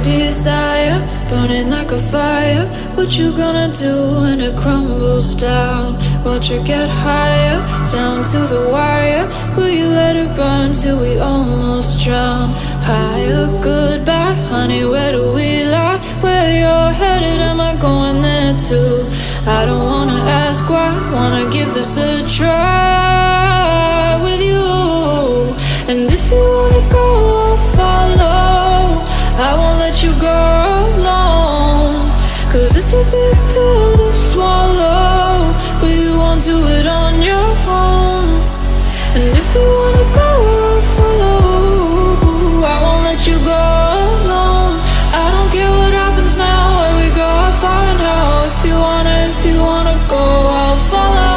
desire, burning like a fire. What you gonna do when it crumbles down? Watch it get higher, down to the wire. Will you let it burn till we almost drown? Higher, goodbye, honey, where do we lie? Where you're headed, am I going there too? I don't wanna ask why, wanna give this a try with you. And if you wanna go, I'll follow. I won't let you go alone, 'cause it's a big pill to swallow, but you won't do it on your own. And if you wanna go, I'll follow. I won't let you go alone. I don't care what happens now, where we go, how far and how. If you wanna go, I'll follow.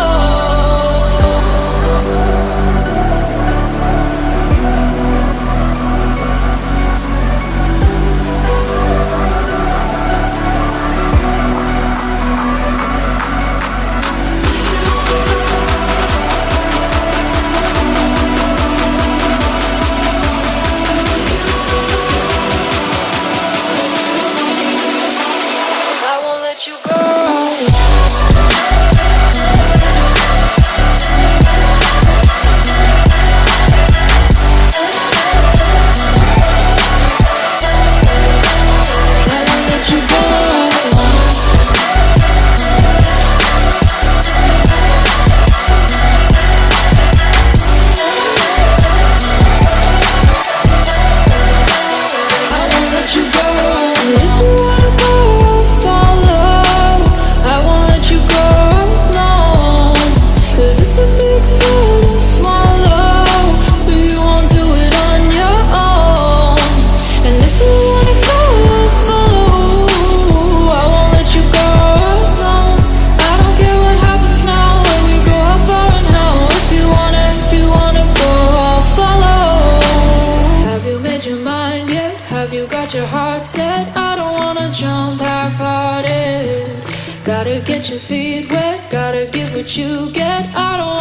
Your heart set, I don't wanna jump half-hearted. Gotta get your feet wet, gotta give what you get. I don't